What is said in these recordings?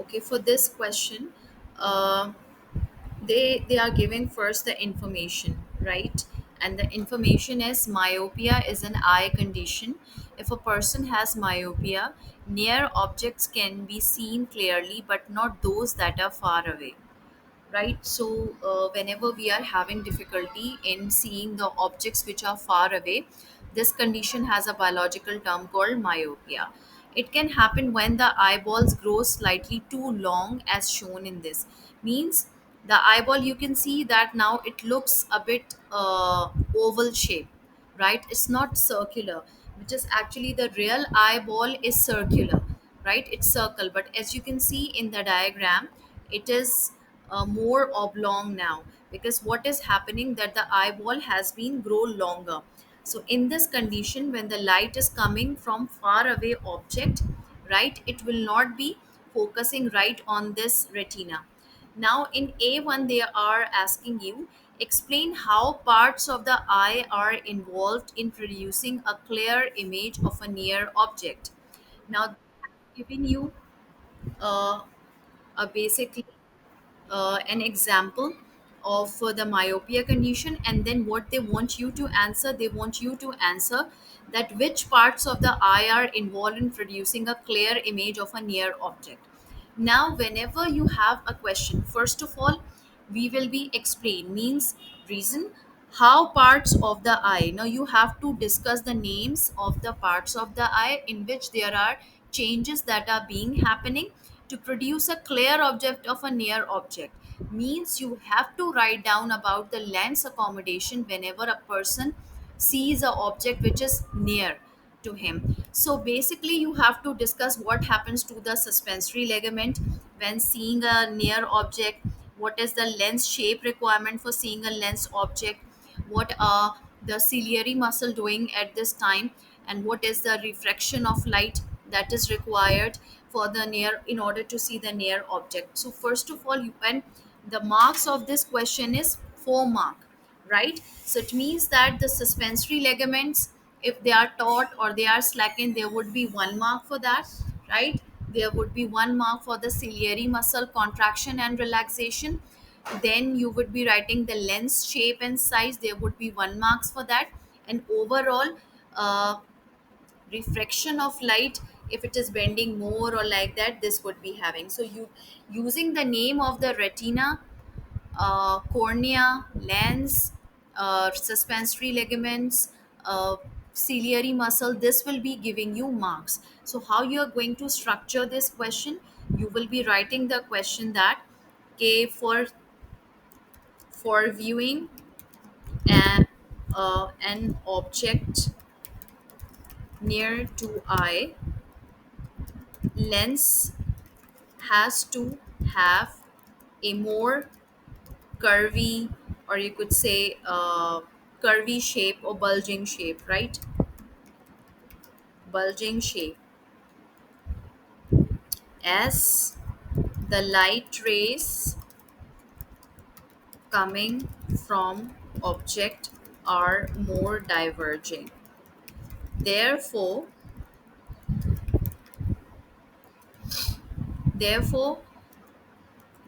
Okay, for this question, uh, they are giving first the information, right? And the information is myopia is an eye condition. If a person has myopia, near objects can be seen clearly, but not those that are far away, right? So whenever we are having difficulty in seeing the objects which are far away, this condition has a biological term called myopia. It can happen when the eyeballs grow slightly too long, as shown in this. Means the eyeball, you can see that now it looks a bit oval shape, right? It's not circular, which is actually the real eyeball is circular, right? It's circle, but as you can see in the diagram, it is more oblong now, because what is happening that the eyeball has been grow longer. So in this condition, when the light is coming from far away object, right, it will not be focusing right on this retina. Now in A1 they are asking you, explain how parts of the eye are involved in producing a clear image of a near object. Now giving you uh, a basically an example of the myopia condition, and then what they want you to answer, they want you to answer that which parts of the eye are involved in producing a clear image of a near object. Now whenever you have a question, first of all we will be explain means reason how parts of the eye. Now you have to discuss the names of the parts of the eye in which there are changes that are being happening to produce a clear object of a near object. Means you have to write down about the lens accommodation whenever a person sees a object which is near to him. So basically you have to discuss what happens to the suspensory ligament when seeing a near object, what is the lens shape requirement for seeing a lens object, what are the ciliary muscle doing at this time, and what is the refraction of light that is required for the near in order to see the near object. So first of all, you and the marks of this question is 4 mark, right? So it means that the suspensory ligaments, if they are taut or they are slackened, there would be 1 mark for that, right? There would be 1 mark for the ciliary muscle contraction and relaxation. Then you would be writing the lens shape and size, there would be 1 marks for that. And overall uh, refraction of light, if it is bending more or like that, this would be having. So you using the name of the retina, cornea, lens, suspensory ligaments, ciliary muscle, this will be giving you marks. So how you are going to structure this question, you will be writing the question that okay, for viewing an an object near to eye, lens has to have a more curvy, or you could say curvy shape or bulging shape, right? Bulging shape, as the light rays coming from object are more diverging. Therefore therefore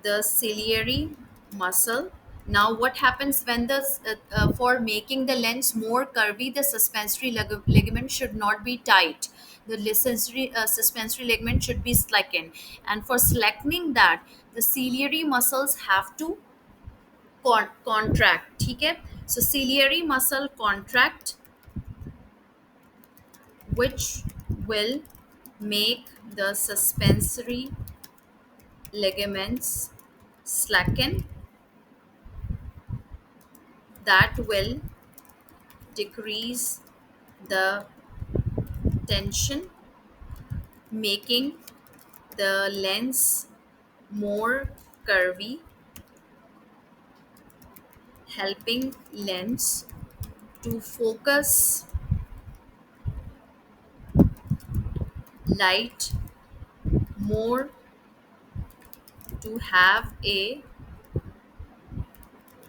the ciliary muscle. Now what happens when the for making the lens more curvy, the suspensory ligament should not be tight, the suspensory ligament should be slackened. And for slackening that, the ciliary muscles have to contract, okay? So ciliary muscle contract, which will make the suspensory ligaments slacken, that will decrease the tension, making the lens more curvy, helping lens to focus light more, to have a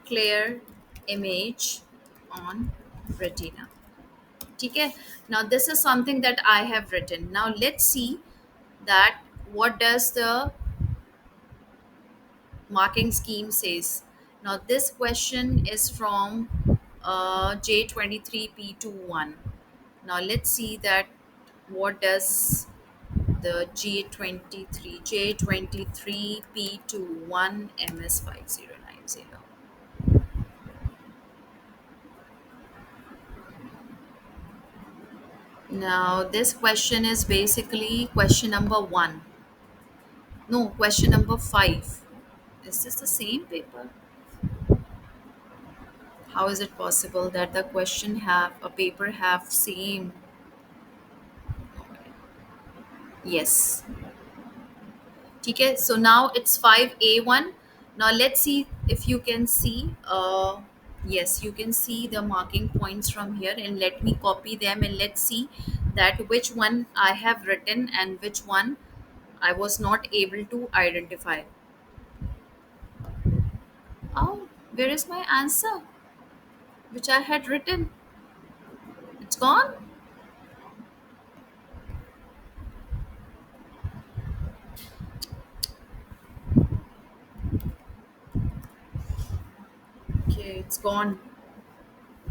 clear image on retina. Okay. Now this is something that I have written. Now let's see that what does the marking scheme says. Now, this question is from J23P21. Now, let's see that what does the J23P21 MS5090. Now, this question is basically question number one. No, question number five. Is this the same paper? How is it possible that the question have a paper have same? Yes. Okay, so now it's 5A1. Now let's see if you can see. Yes, you can see the marking points from here, and let me copy them and let's see that which one I have written and which one I was not able to identify. Oh, where is my answer which I had written? It's gone. Okay, it's gone.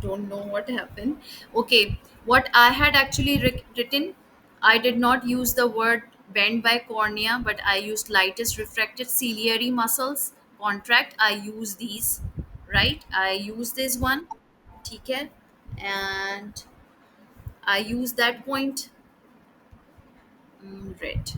Don't know what happened. Okay, what I had actually written, I did not use the word bend by cornea, but I used lightest refracted ciliary muscles contract. I use these, right? I use this one, okay, and I use that point. Red.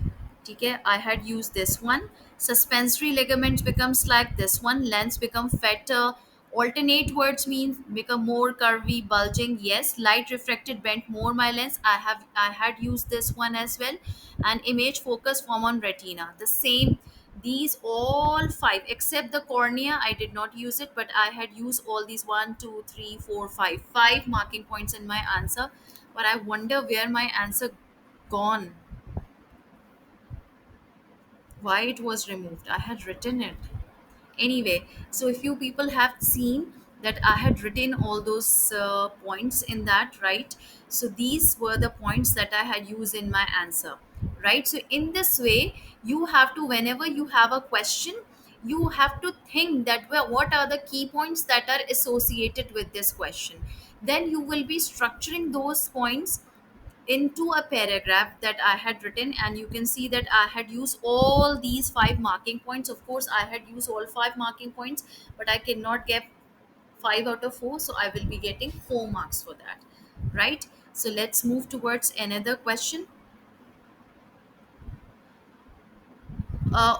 Okay, I had used this one. Suspensory ligaments becomes like this one. Lens become fatter. Alternate words means become more curvy, bulging. Yes, light refracted bent more my lens. I had used this one as well. And image focus form on retina. The same. These all five except the cornea. I did not use it, but I had used all these one, two, three, four, five, five marking points in my answer. But I wonder where my answer gone, why it was removed. I had written it anyway. So if you people have seen that I had written all those points in that, right? So these were the points that I had used in my answer, right? So in this way, you have to, whenever you have a question, you have to think that, well, what are the key points that are associated with this question. Then you will be structuring those points into a paragraph that I had written, and you can see that I had used all these five marking points. Of course, I had used all five marking points, but I cannot get five out of four, so I will be getting 4 marks for that, right? So let's move towards another question.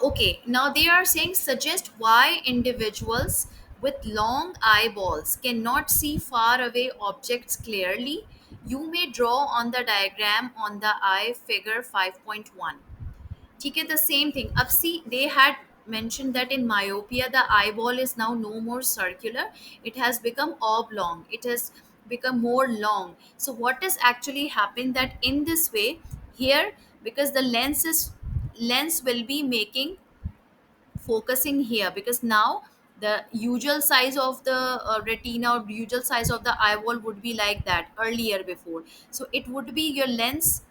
Okay, now they are saying suggest why individuals with long eyeballs cannot see far away objects clearly. You may draw on the diagram on the eye figure 5.1. ठीक है, the same thing. Up see, they had mentioned that in myopia the eyeball is now no more circular, it has become oblong, it has become more long. So what has actually happened that in this way here, because the lens will be making focusing here, because now the usual size of the retina or usual size of the eyeball would be like that earlier before. So it would be your lens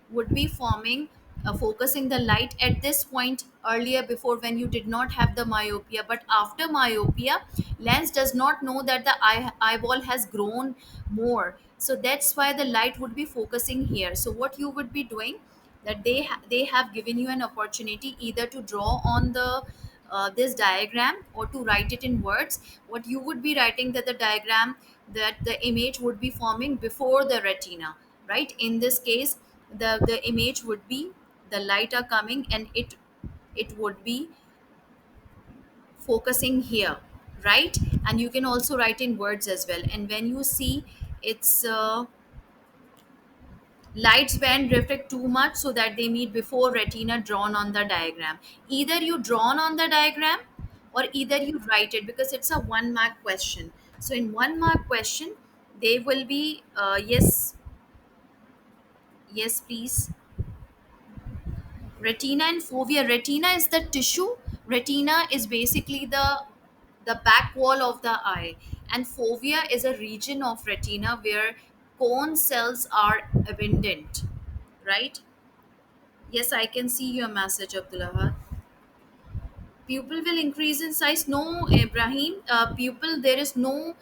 would be forming, focusing the light at this point earlier before when you did not have the myopia. But after myopia, lens does not know that the eyeball has grown more, so that's why the light would be focusing here. So what you would be doing, that they have given you an opportunity either to draw on the this diagram or to write it in words. What you would be writing, that the diagram, that the image would be forming before the retina, right? In this case, the image would be, the light are coming and it would be focusing here, right? And you can also write in words as well. And when you see, it's lights bend reflect too much so that they meet before retina drawn on the diagram. Either you drawn on the diagram or either you write it, because it's a 1 mark question. So in 1 mark question, they will be yes, yes please. Retina and fovea. Retina is the tissue. Retina is basically the back wall of the eye, and fovea is a region of retina where cone cells are abundant, right? Yes, I can see your message, Abdullah. pupil will increase in size. No, Ibrahim, pupil, there is no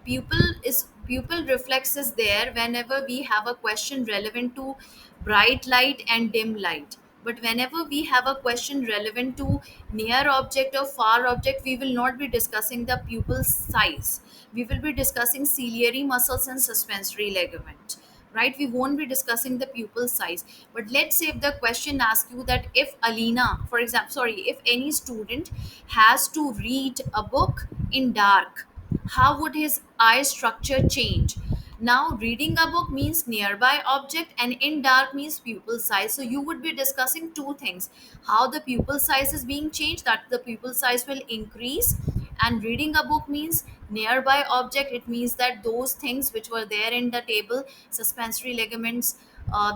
pupil reflex is there whenever we have a question relevant to bright light and dim light. But whenever we have a question relevant to near object or far object, we will not be discussing the pupil size. We will be discussing ciliary muscles and suspensory ligament, right? We won't be discussing the pupil size. But let's say if the question asks you that if Alina, for example, sorry, if any student has to read a book in dark, how would his eye structure change? Now reading a book means nearby object and in dark means pupil size, so you would be discussing two things: how the pupil size is being changed, that the pupil size will increase. And reading a book means nearby object, it means that those things which were there in the table, suspensory ligaments,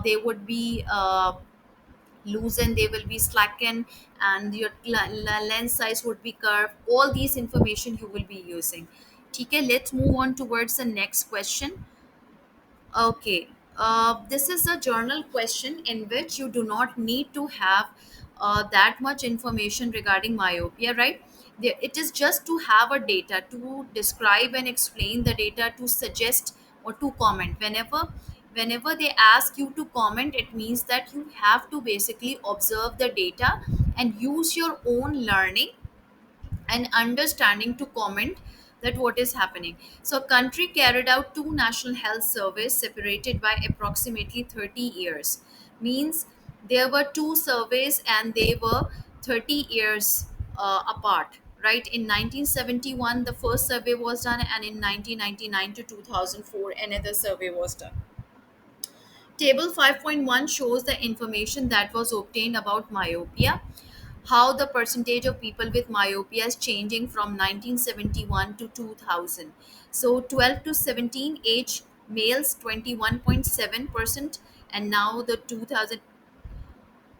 they would be loosened, they will be slackened, and your lens size would be curved. All these information you will be using. Okay, let's move on towards the next question. Okay, this is a journal question in which you do not need to have that much information regarding myopia, right? It is just to have a data to describe and explain the data, to suggest or to comment. Whenever they ask you to comment, it means that you have to basically observe the data and use your own learning and understanding to comment that what is happening. So country carried out two national health surveys separated by approximately 30 years. Means there were two surveys and they were 30 years apart. Right, in 1971 the first survey was done, and in 1999 to 2004 another survey was done. Table 5.1 shows the information that was obtained about myopia, how the percentage of people with myopia is changing from 1971 to 2000. So 12 to 17 age males 21.7%, and now the 2000.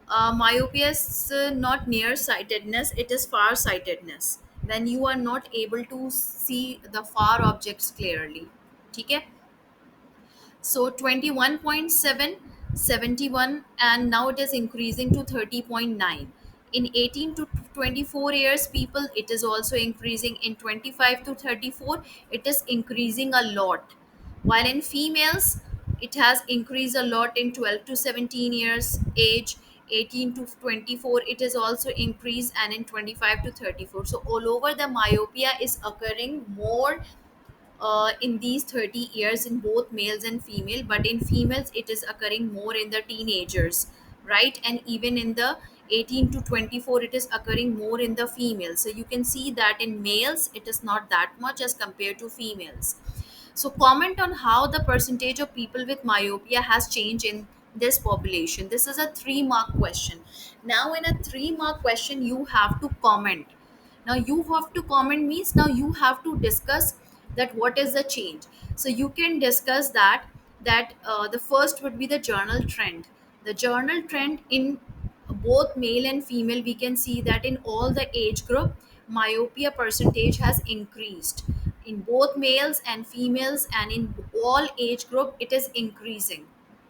Myopia is not nearsightedness, it is farsightedness, when you are not able to see the far objects clearly. Okay. So 21.7, 71, and now it is increasing to 30.9. In 18 to 24 years people, it is also increasing. In 25 to 34, it is increasing a lot. While in females, it has increased a lot in 12 to 17 years age. 18 to 24, it is also increased, and in 25 to 34. So all over the myopia is occurring more in these 30 years in both males and female, but in females it is occurring more in the teenagers, right? And even in the 18 to 24 it is occurring more in the females. So you can see that in males it is not that much as compared to females. So comment on how the percentage of people with myopia has changed in this population. This is a 3-mark question. Now in a 3-mark question you have to comment. Now you have to comment means now you have to discuss that what is the change. So you can discuss that the first would be the journal trend. The journal trend in both male and female, we can see that in all the age group myopia percentage has increased in both males and females, and in all age group it is increasing.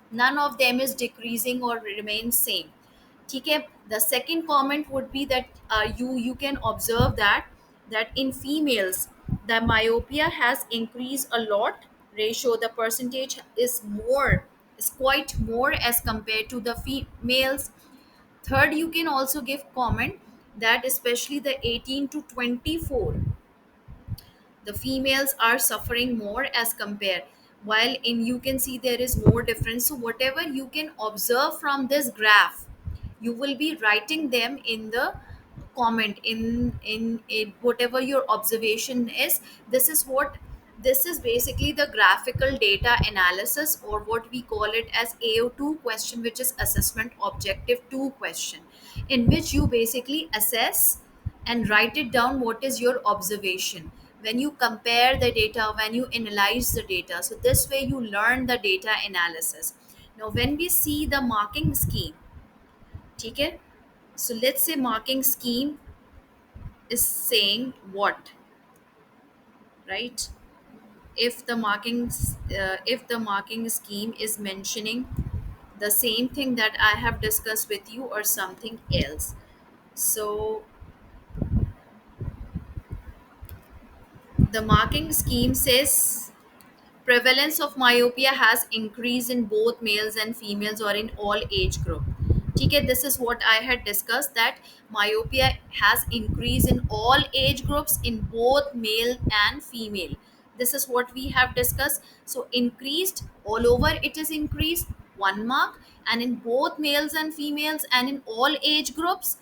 None of them is decreasing or remain same. ठीक है. The second comment would be that you can observe that in females the myopia has increased a lot. Ratio, the percentage is more, is quite more as compared to the females. Third, you can also give comment that especially the 18 to 24, the females are suffering more as compared, while in you can see there is more difference. So whatever you can observe from this graph, you will be writing them in the comment in whatever your observation is. This is what, this is basically the graphical data analysis, or what we call it as AO2 question, which is assessment objective 2 question, in which you basically assess and write it down what is your observation when you compare the data, when you analyze the data. So this way you learn the data analysis. Now when we see the marking scheme, okay, so let's say marking scheme is saying what, right? If the marking scheme is mentioning the same thing that I have discussed with you or something else. So the marking scheme says prevalence of myopia has increased in both males and females or in all age group. Okay, this is what I had discussed, that myopia has increased in all age groups in both male and female. This is what we have discussed. So increased all over, it is increased 1 mark, and in both males and females and in all age groups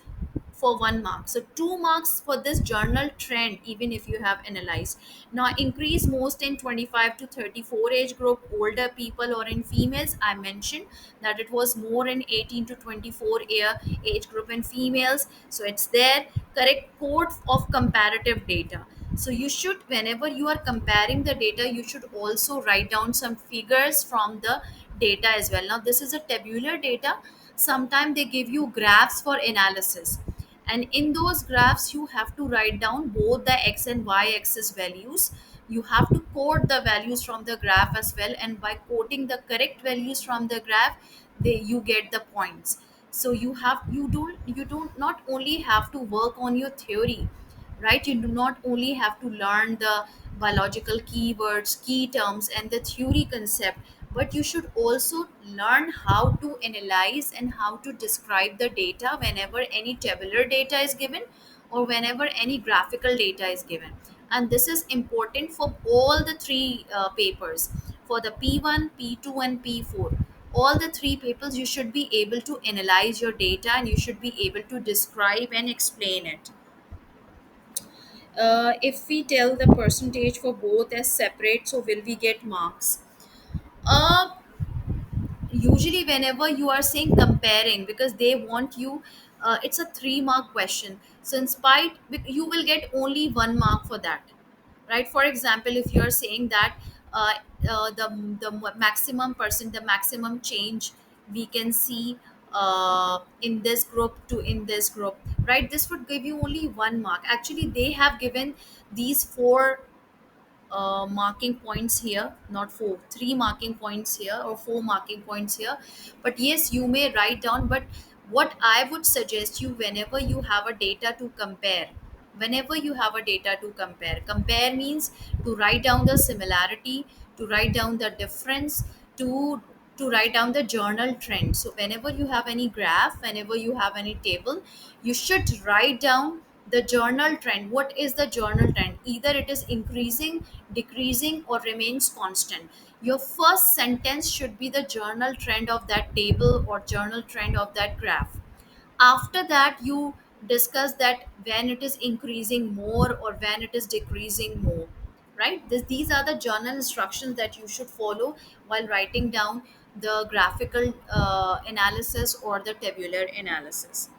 for 1 mark. So 2 marks for this journal trend, even if you have analyzed. Now, increase most in 25 to 34 age group, older people, or in females. I mentioned that it was more in 18 to 24 year age group in females. So it's there. Correct code of comparative data. So you should, whenever you are comparing the data, you should also write down some figures from the data as well. Now, this is a tabular data. Sometimes they give you graphs for analysis, and in those graphs you have to write down both the x and y axis values. You have to quote the values from the graph as well, and by quoting the correct values from the graph, they you get the points. So you don't not only have to work on your theory, right? You do not only have to learn the biological keywords, key terms, and the theory concept, but you should also learn how to analyze and how to describe the data whenever any tabular data is given or whenever any graphical data is given. And this is important for all the three papers, for the P1, P2, and P4. All the three papers, you should be able to analyze your data and you should be able to describe and explain it. If we tell the percentage for both as separate, so will we get marks? uh, Usually whenever you are saying comparing, because they want you, it's a 3 mark question, so in spite you will get only 1 mark for that, right? For example, if you are saying that uh, the maximum percent, the maximum change we can see in this group to in this group, right? This would give you only 1 mark. Actually, they have given these four marking points here, not four, 3 marking points here or 4 marking points here. But yes, you may write down. But what I would suggest you, whenever you have a data to compare, whenever you have a data to compare means to write down the similarity, to write down the difference, to to write down the journal trend. So whenever you have any graph, whenever you have any table, you should write down the journal trend. What is the journal trend? Either it is increasing, decreasing, or remains constant. Your first sentence should be the journal trend of that table or journal trend of that graph. After that, you discuss that when it is increasing more or when it is decreasing more, right? These are the journal instructions that you should follow while writing down the graphical analysis or the tabular analysis,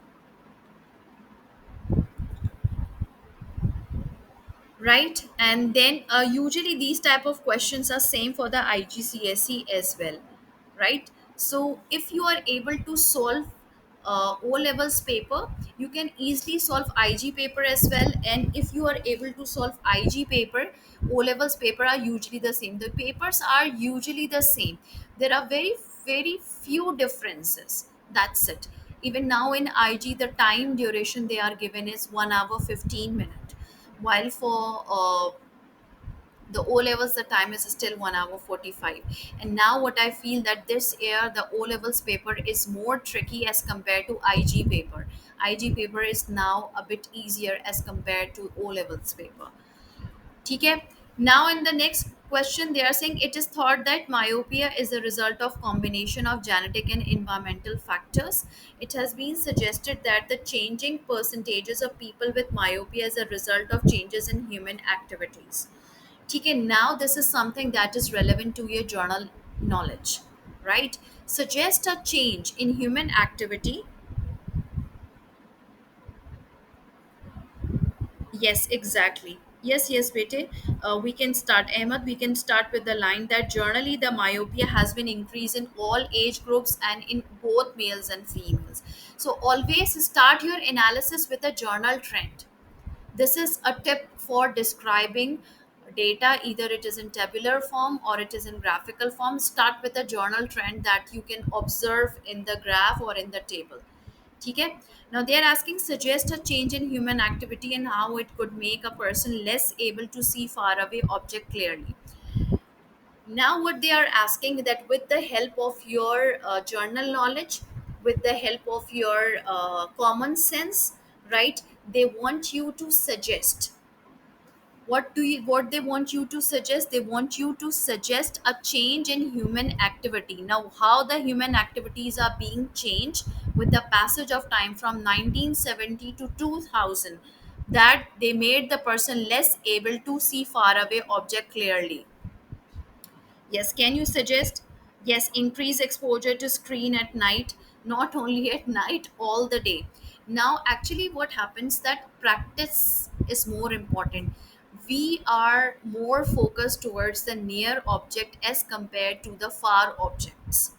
right? And then usually these type of questions are same for the IGCSE as well, right? So if you are able to solve O levels paper, you can easily solve IG paper as well. And if you are able to solve IG paper, O levels paper are usually the same. The papers are usually the same. There are very few differences. That's it. Even now in IG, the time duration they are given is 1 hour 15 minutes, while for the O levels the time is still 1 hour 45. And now what I feel that this year the O levels paper is more tricky as compared to IG paper. IG paper is now a bit easier as compared to O levels paper. Okay. Now in the next question, they are saying it is thought that myopia is a result of combination of genetic and environmental factors. It has been suggested that the changing percentages of people with myopia is a result of changes in human activities. Okay, now this is something that is relevant to your journal knowledge, right? Suggest a change in human activity. Yes, exactly. Yes, Bete. We can start, Ahmed. We can start with the line that generally the myopia has been increased in all age groups and in both males and females. So always start your analysis with a journal trend. This is a tip for describing data, either it is in tabular form or it is in graphical form. Start with a journal trend that you can observe in the graph or in the table. ठीक है. Now they are asking, suggest a change in human activity and how it could make a person less able to see far away object clearly. Now what they are asking, that with the help of your journal knowledge, with the help of your common sense, right, they want you to suggest, what they want you to suggest, they want you to suggest a change in human activity. Now how the human activities are being changed with the passage of time from 1970 to 2000, that they made the person less able to see far away object clearly. Yes, can you suggest? Yes, increase exposure to screen at night, not only at night, all the day. Now, actually, what happens, that practice is more important. We are more focused towards the near object as compared to the far objects,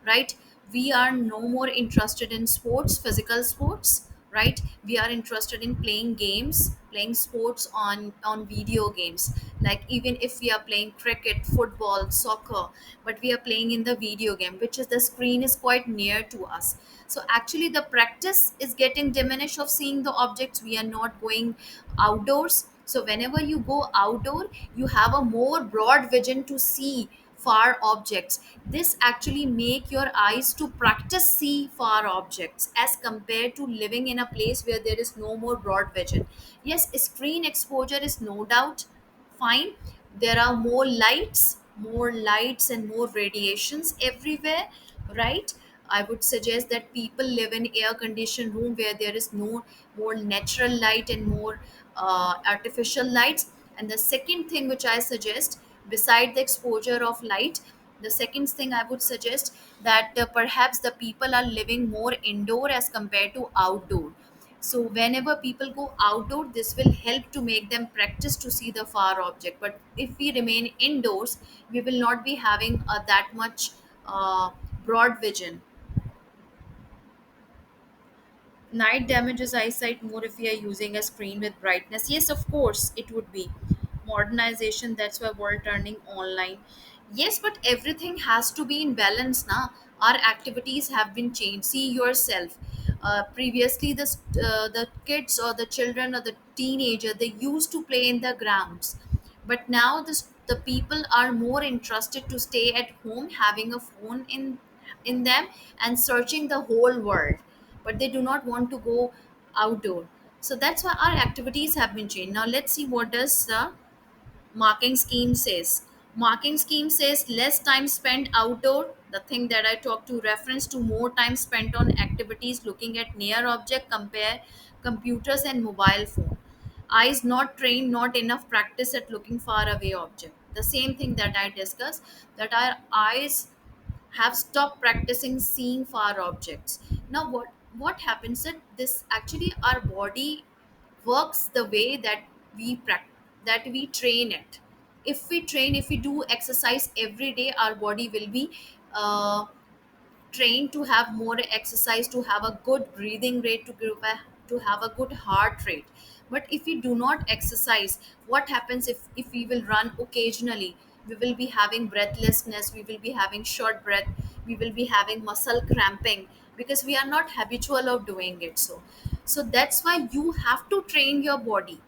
right? We are no more interested in sports, physical sports, right? We are interested in playing games, playing sports on video games. Like even if we are playing cricket, football, soccer, but we are playing in the video game, which is the screen is quite near to us. So actually the practice is getting diminished of seeing the objects. We are not going outdoors. So whenever you go outdoor, you have a more broad vision to see far objects. This actually make your eyes to practice see far objects as compared to living in a place where there is no more broad vision. Yes, screen exposure is no doubt fine. There are more lights and more radiations everywhere, right? I would suggest that people live in air conditioned room where there is no more natural light and more artificial lights. And the second thing which I suggest, beside the exposure of light, the second thing I would suggest, that perhaps the people are living more indoor as compared to outdoor. So whenever people go outdoor, this will help to make them practice to see the far object. But if we remain indoors, we will not be having that much broad vision. Night damages eyesight more if we are using a screen with brightness. Yes, of course it would be. Modernization, that's why world turning online. Yes, but everything has to be in balance now. Our activities have been changed. See yourself. Previously the kids or the children or the teenager, they used to play in the grounds, but now the people are more interested to stay at home having a phone in them and searching the whole world, but they do not want to go outdoor. So that's why our activities have been changed. Now let's see what does the marking scheme says. Marking scheme says less time spent outdoor, the thing that I talked to, reference to more time spent on activities looking at near object, compare computers and mobile phone. Eyes not trained, not enough practice at looking far away object. The same thing that I discussed, that our eyes have stopped practicing seeing far objects. Now what happens that this actually our body works the way that that we train it. If we do exercise every day, our body will be uh, trained to have more exercise, to have a good breathing rate, to have a good heart rate. But if we do not exercise, what happens if we will run occasionally, we will be having breathlessness, we will be having short breath, we will be having muscle cramping, because we are not habitual of doing it. So that's why you have to train your body,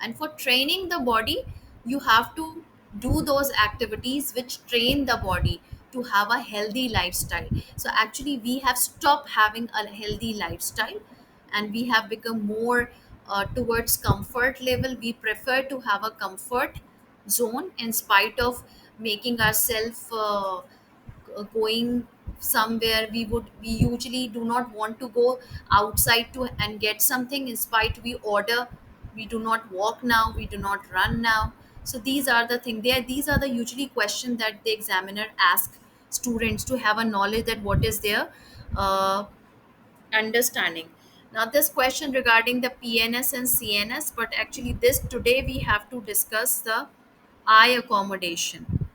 and for training the body, you have to do those activities which train the body to have a healthy lifestyle. So actually we have stopped having a healthy lifestyle, and we have become more towards comfort level. We prefer to have a comfort zone in spite of making ourselves going somewhere. We usually do not want to go outside to and get something. In spite we order, we do not walk now, we do not run now. So these are the thing there, these are the usually question that the examiner ask students to have a knowledge that what is their uh, understanding. Now this question regarding the PNS and CNS, but actually this today we have to discuss the eye accommodation,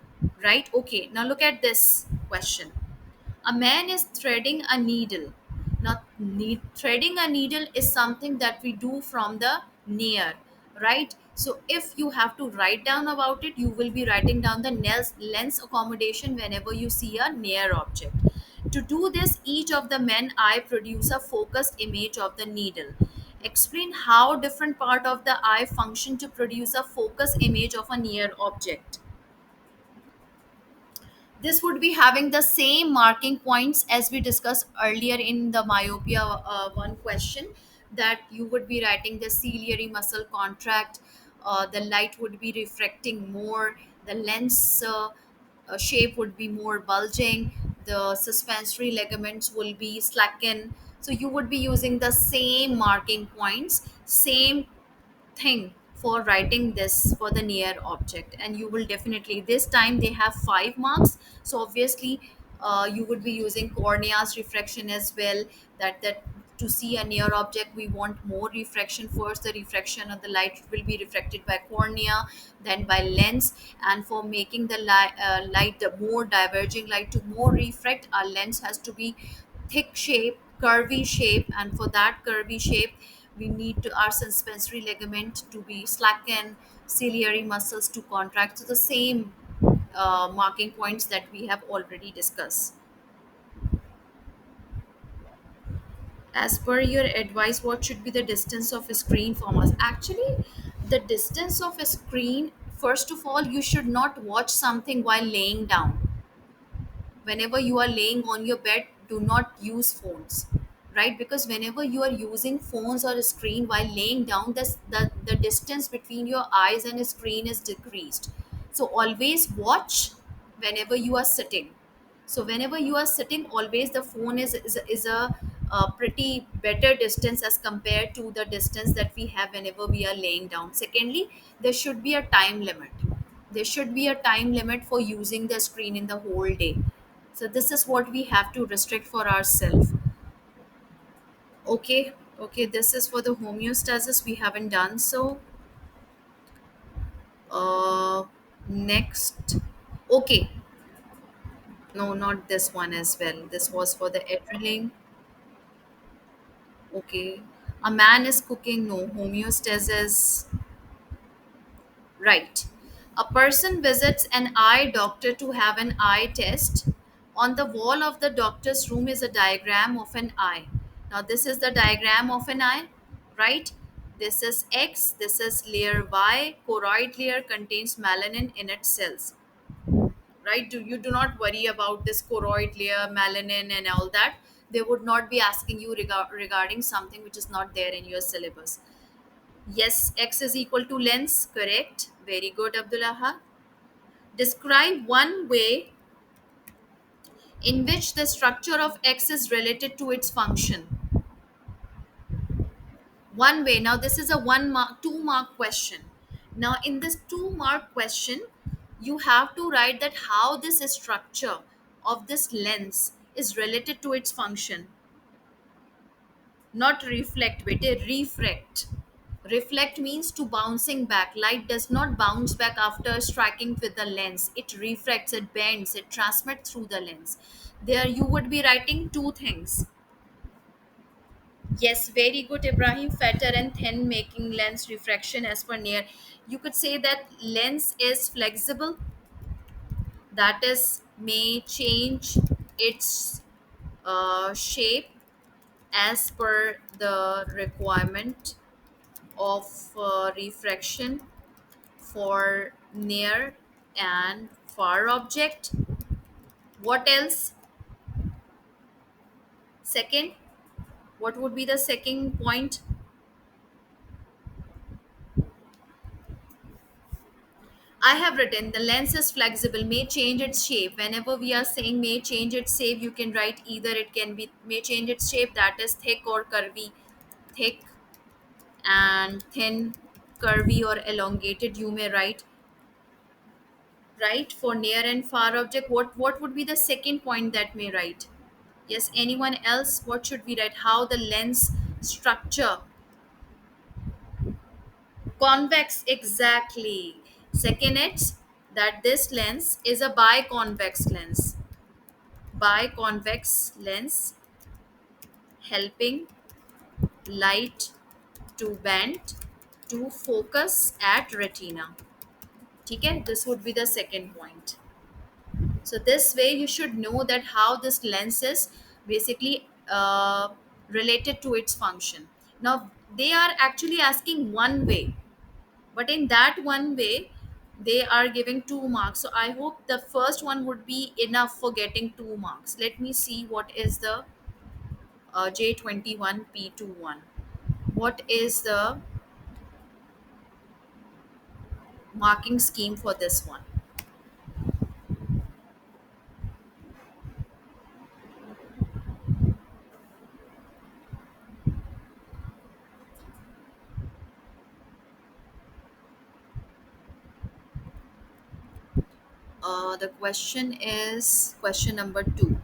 right? Okay, now look at this question. A man is threading a needle. Now, threading a needle is something that we do from the near, right? So, if you have to write down about it, you will be writing down the lens accommodation whenever you see a near object. To do this, each of the men eye produce a focused image of the needle. Explain how different part of the eye function to produce a focus image of a near object. This would be having the same marking points as we discussed earlier in the myopia one question, that you would be writing the ciliary muscle contract, the light would be refracting more, the lens shape would be more bulging, the suspensory ligaments will be slacken. So you would be using the same marking points, same thing for writing this for the near object, and you will definitely, this time they have 5 marks. So obviously you would be using cornea's refraction as well, that to see a near object we want more refraction. First the refraction of the light will be refracted by cornea, then by lens, and for making the light, the more diverging light to more refract, our lens has to be thick shape, curvy shape, and for that curvy shape we need to our suspensory ligament to be slackened, ciliary muscles to contract. So the same marking points that we have already discussed. As per your advice, what should be the distance of a screen from us? Actually, the distance of a screen, first of all, you should not watch something while laying down. Whenever you are laying on your bed, do not use phones, right? Because whenever you are using phones or a screen while laying down, the distance between your eyes and a screen is decreased. So always watch whenever you are sitting. So whenever you are sitting, always the phone is a pretty better distance as compared to the distance that we have whenever we are laying down. Secondly, there should be a time limit. There should be a time limit for using the screen in the whole day. So this is what we have to restrict for ourselves. Okay, okay, this is for the homeostasis. We haven't done so. Uh, Next. Okay, no, not this one as well. This was for the adrenaline. Okay, a man is cooking. No, homeostasis. Right. A person visits an eye doctor to have an eye test. On the wall of the doctor's room is a diagram of an eye. Now, this is the diagram of an eye, right? This is X, this is layer Y. Choroid layer contains melanin in its cells, right? You do not worry about this choroid layer, melanin, and all that. They would not be asking you regarding something which is not there in your syllabus. Yes, X is equal to lens. Correct. Very good, Abdullaha. Describe one way in which the structure of X is related to its function. One way. Now, this is a 1 mark, 2 mark question. Now, in this 2 mark question, you have to write that how this structure of this lens is related to its function. Not reflect, bete, refract. Reflect means to bouncing back. Light does not bounce back after striking with the lens. It refracts, it bends, it transmits through the lens. There you would be writing two things. Yes, very good, Ibrahim. Fatter and thin making lens refraction as per near. You could say that lens is flexible, that is, may change its shape as per the requirement of refraction for near and far object. What else? Second, what would be the second point? I have written the lens is flexible, may change its shape. Whenever we are saying may change its shape, you can write either it can be may change its shape, that is thick or curvy, thick and thin, curvy or elongated. You may write, right, for near and far object. What would be the second point that may write? Yes, anyone else? What should we write? How the lens structure? Convex, exactly. Second, it's that this lens is a biconvex lens. Biconvex lens helping light to bend to focus at retina. Okay, this would be the second point. So this way you should know that how this lens is basically related to its function. Now they are actually asking one way, but in that one way they are giving 2 marks. So I hope the first one would be enough for getting 2 marks. Let me see what is the J21P21. What is the marking scheme for this one? The question is question number 2.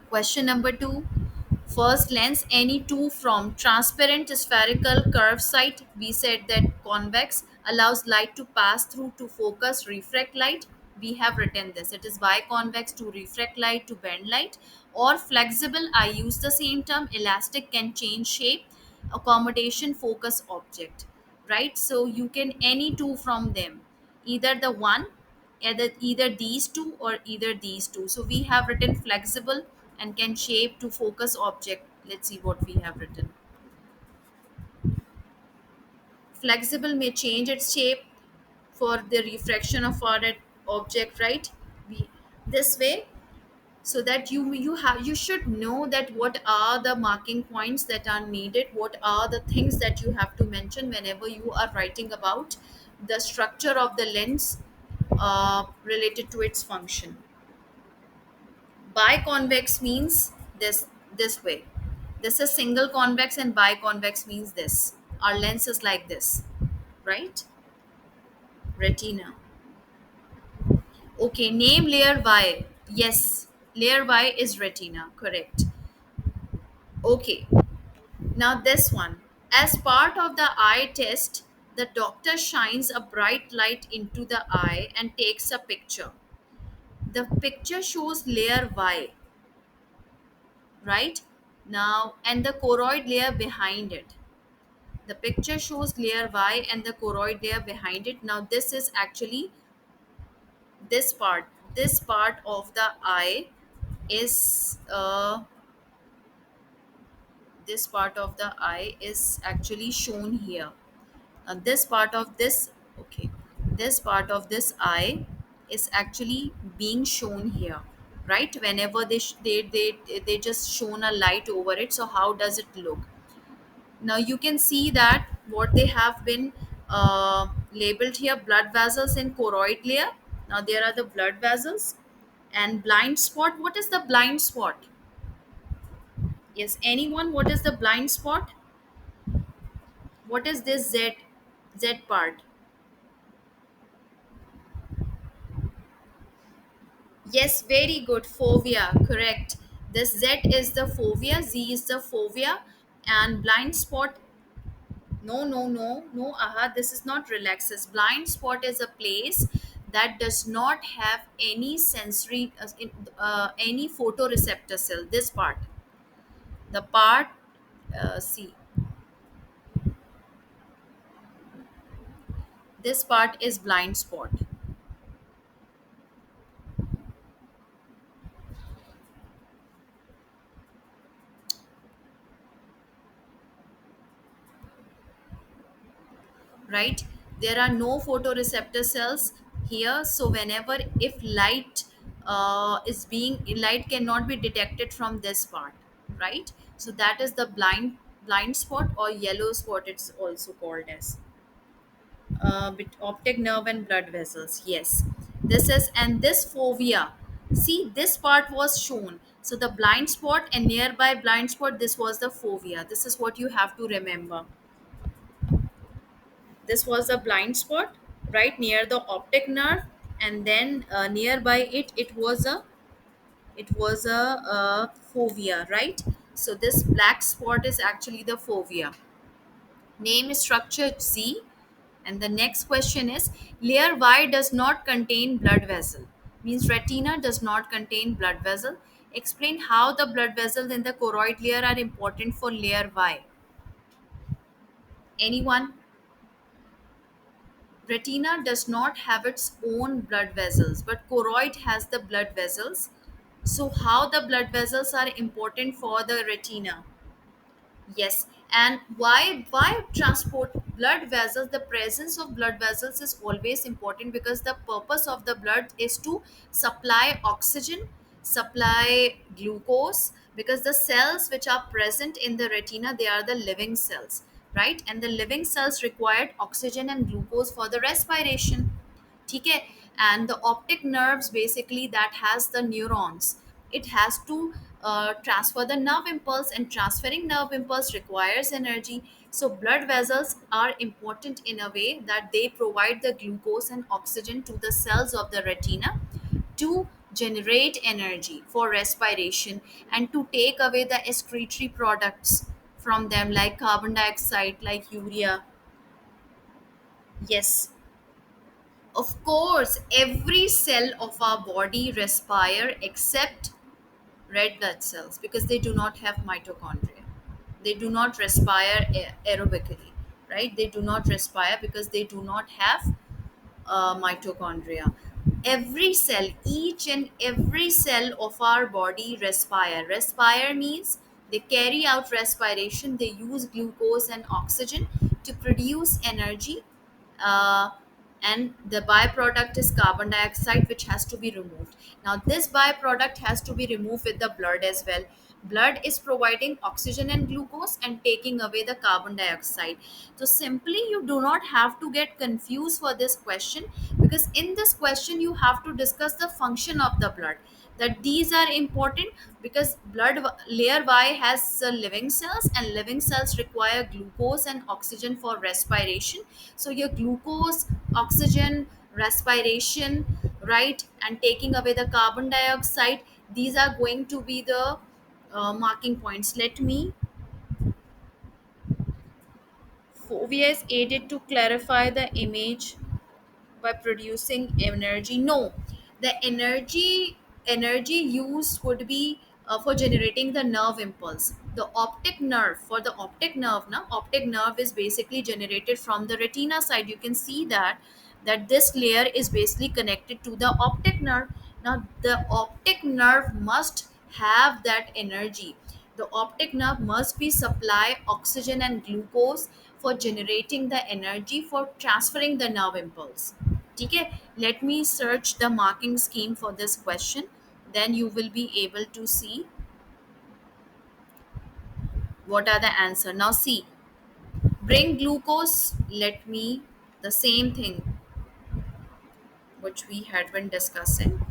Question number 2. First lens, any two from transparent spherical curved site. We said that convex allows light to pass through to focus, refract light. We have written this. It is biconvex to refract light to bend light. Or flexible, I use the same term. Elastic can change shape, accommodation, focus object. Right? So you can any two from them. Either the one, either these two or either these two. So we have written flexible and can shape to focus object. Let's see what we have written. Flexible may change its shape for the refraction of our object, right? We, this way, so that you should know that what are the marking points that are needed, what are the things that you have to mention whenever you are writing about the structure of the lens related to its function. Biconvex means this way. This is single convex and biconvex means this. Our lens is like this, right? Retina. Okay, name layer Y. Yes, layer Y is retina, correct. Okay, now this one. As part of the eye test, the doctor shines a bright light into the eye and takes a picture. The picture shows layer Y, right? Now, and the choroid layer behind it. The picture shows layer Y and the choroid layer behind it. Now, this is actually this part. This part of the eye is this part of the eye is actually shown here. This part of this, okay, this part of this eye is actually being shown here, right? Whenever they just shown a light over it. So how does it look? Now you can see that what they have been labeled here: blood vessels in choroid layer. Now there are the blood vessels and blind spot. What is the blind spot? Yes, anyone? What is the blind spot? What is this Z part? Yes, very good. Fovea, correct. This Z is the fovea, Z is the fovea, and blind spot. No, no, no, no. Aha, this is not relaxes. Blind spot is a place that does not have any sensory, any photoreceptor cell. This part, the part, see, this part is blind spot. Right, there are no photoreceptor cells here. So whenever if light is being light cannot be detected from this part, right? So that is the blind spot or yellow spot, it's also called as optic nerve and blood vessels. Yes, this is, and this fovea, see this part was shown. So the blind spot and nearby blind spot, this was the fovea. This is what you have to remember. This was a blind spot right near the optic nerve, and then nearby it was a fovea, right? So this black spot is actually the fovea. Name structure Z. And the next question is, layer Y does not contain blood vessel. Means retina does not contain blood vessel. Explain how the blood vessels in the choroid layer are important for layer Y. Anyone? Retina does not have its own blood vessels, but choroid has the blood vessels. So, how the blood vessels are important for the retina? Yes, and why transport blood vessels? The presence of blood vessels is always important because the purpose of the blood is to supply oxygen, supply glucose. Because the cells which are present in the retina, they are the living cells, right? And the living cells required oxygen and glucose for the respiration. ठीक है. And the optic nerves basically that has the neurons, it has to transfer the nerve impulse, and transferring nerve impulse requires energy. So blood vessels are important in a way that they provide the glucose and oxygen to the cells of the retina to generate energy for respiration and to take away the excretory products from them, like carbon dioxide, like urea. Yes. Of course, every cell of our body respire except red blood cells because they do not have mitochondria. They do not respire aerobically, right? They do not respire because they do not have mitochondria. Every cell, each and every cell of our body respire. Respire means they carry out respiration, they use glucose and oxygen to produce energy. Uh, and the byproduct is carbon dioxide, which has to be removed. Now this byproduct has to be removed with the blood as well. Blood is providing oxygen and glucose and taking away the carbon dioxide. So simply you do not have to get confused for this question, because in this question you have to discuss the function of the blood, that these are important because layer Y has living cells, and living cells require glucose and oxygen for respiration. So your glucose, oxygen, respiration, right, and taking away the carbon dioxide, these are going to be the marking points. Let me. Fovea is aided to clarify the image by producing energy. No, the energy used would be for generating the nerve impulse. The optic nerve, for the optic nerve, now optic nerve is basically generated from the retina side. You can see that this layer is basically connected to the optic nerve. Now the optic nerve must have that energy. The optic nerve must be supply oxygen and glucose for generating the energy for transferring the nerve impulse. ठीक है. Let me search the marking scheme for this question, then you will be able to see what are the answer. Now see, bring glucose. Let me, the same thing which we had been discussing.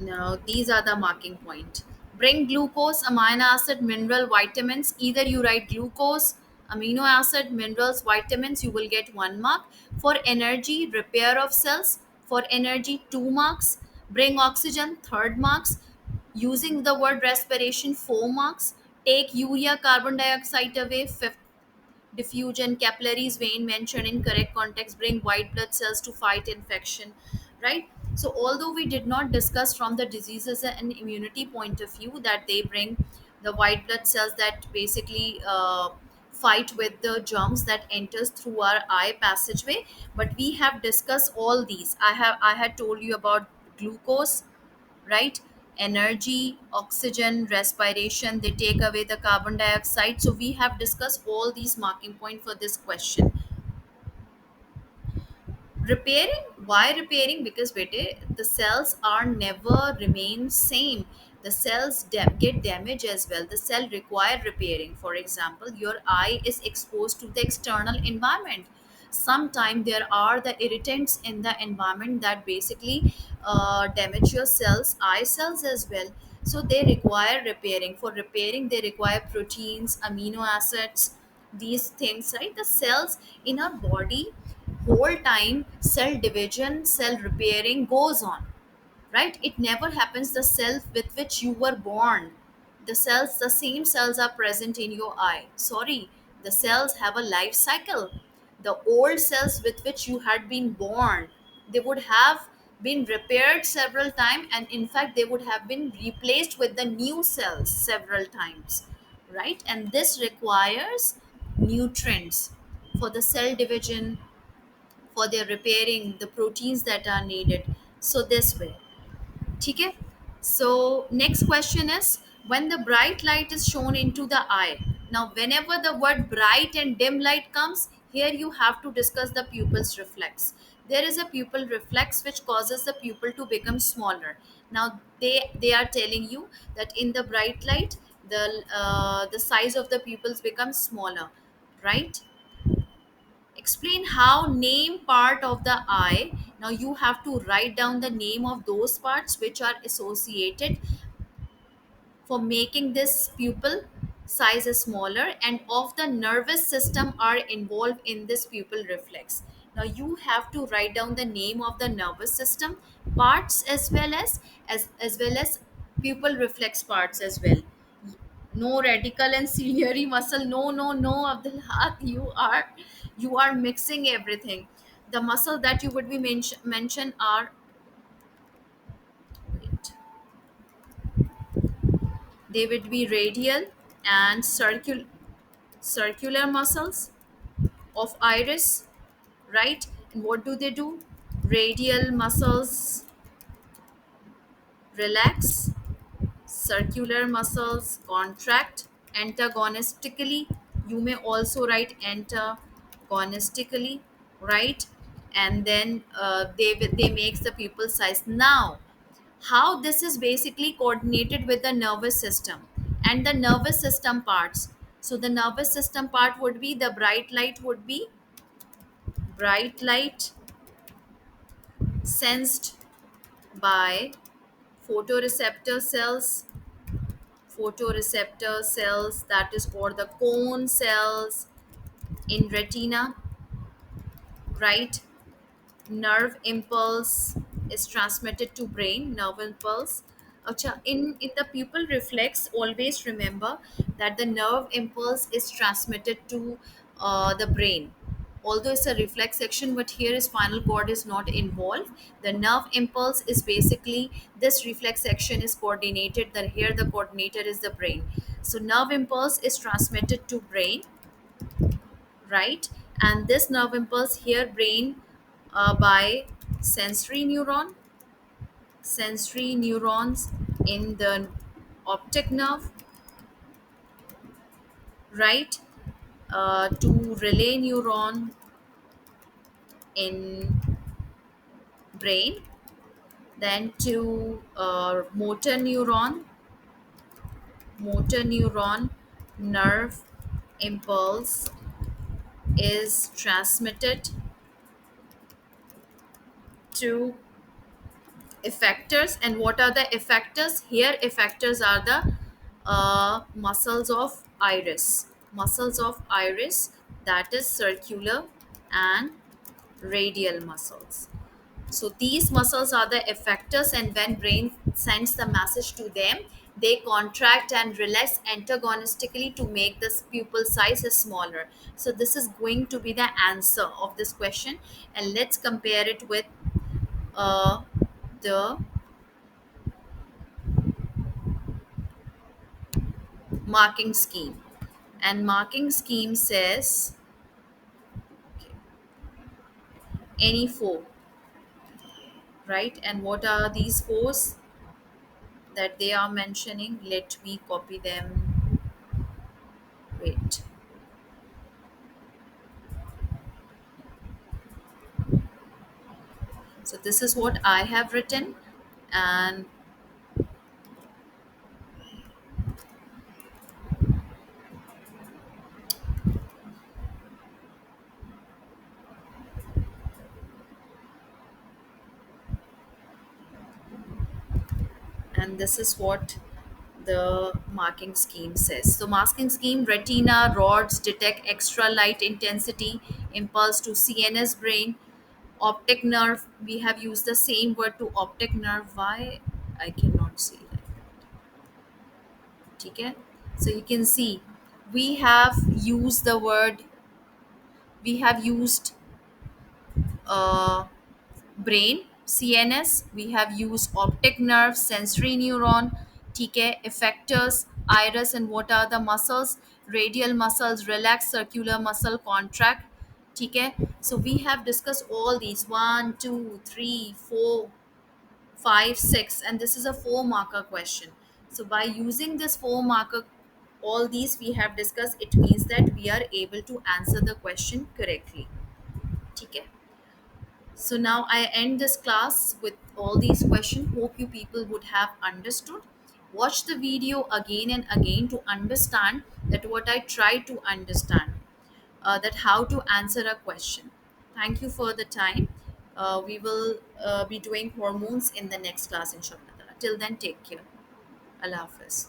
Now, these are the marking point. Bring glucose, amino acid, mineral, vitamins. Either you write glucose, amino acid, minerals, vitamins, you will get 1 mark. For energy, repair of cells. For energy, 2 marks. Bring oxygen, third marks. Using the word respiration, 4 marks. Take urea, carbon dioxide away, fifth. Diffusion, capillaries, vein mentioned in correct context, bring white blood cells to fight infection, right? So although we did not discuss from the diseases and immunity point of view that they bring the white blood cells that basically fight with the germs that enters through our eye passageway, but we have discussed all these. I had told you about glucose, right? Energy, oxygen, respiration, they take away the carbon dioxide. So we have discussed all these marking point for this question. Repairing, why repairing? Because bete, the cells are never remain same. The cells get damaged as well. The cell require repairing. For example, your eye is exposed to the external environment. Sometimes there are the irritants in the environment that basically damage your cells, eye cells as well. So they require repairing. For repairing, they require proteins, amino acids, these things, right? The cells in our body, whole time cell division, cell repairing goes on, right? It never happens the cell with which you were born. The cells, the same cells are present in your eye. Sorry, the cells have a life cycle. The old cells with which you had been born, they would have been repaired several times, and in fact they would have been replaced with the new cells several times, right? And this requires nutrients for the cell division, for their repairing the proteins that are needed. So this way, ठीक है. So next question is, when the bright light is shown into the eye. Now whenever the word bright and dim light comes, here you have to discuss the pupil's reflex. There is a pupil reflex which causes the pupil to become smaller. Now they are telling you that in the bright light, the size of the pupils becomes smaller, right? Explain how name part of the eye. Now you have to write down the name of those parts which are associated for making this pupil size is smaller, and of the nervous system are involved in this pupil reflex. Now you have to write down the name of the nervous system parts, as well as pupil reflex parts as well. No radical and ciliary muscle, no, no, no, Abdullah. You are mixing everything. The muscle that you would be mention are, wait, they would be radial and circular muscles of iris, right? And what do? Radial muscles relax, circular muscles contract antagonistically. You may also write antagonistically, right? And then they makes the pupil size. Now how this is basically coordinated with the nervous system and the nervous system parts. So the nervous system part would be, the bright light sensed by photoreceptor cells, that is called the cone cells in retina, right? Nerve impulse is transmitted to brain, nerve impulse. Acha, in the pupil reflex, always remember that the nerve impulse is transmitted to the brain. Although it's a reflex section, but here is spinal cord is not involved. The nerve impulse is basically, this reflex section is coordinated, that here the coordinator is the brain. So nerve impulse is transmitted to brain, right? And this nerve impulse here brain, by sensory neuron sensory neurons in the optic nerve, right? To relay neuron in brain, then to motor neuron nerve impulse is transmitted to effectors. And what are the effectors? Here effectors are the muscles of iris, that is circular and radial muscles. So these muscles are the effectors, and when brain sends the message to them, they contract and relax antagonistically to make this pupil size smaller. So this is going to be the answer of this question. And let's compare it with uh, the marking scheme. And marking scheme says any four, right? And what are these fours that they are mentioning? Let me copy them. Wait. So this is what I have written, and this is what the marking scheme says. So marking scheme: retina rods detect extra light intensity impulse to CNS brain. Optic nerve, we have used the same word to optic nerve. Why I cannot see that? Okay, so you can see we have used the word, we have used uh, brain, CNS, we have used optic nerve, sensory neuron, TK effectors, iris, and what are the muscles? Radial muscles, relax, circular muscle, contract. TK. So we have discussed all these 1, 2, 3, 4, 5, 6, and this is a 4 marker question. So by using this 4 marker, all these we have discussed, it means that we are able to answer the question correctly. Okay. So now I end this class with all these questions. Hope you people would have understood. Watch the video again and again to understand that what I try to understand, that how to answer a question. Thank you for the time. We will be doing hormones in the next class, inshallah. Till then, take care. Allah Hafiz.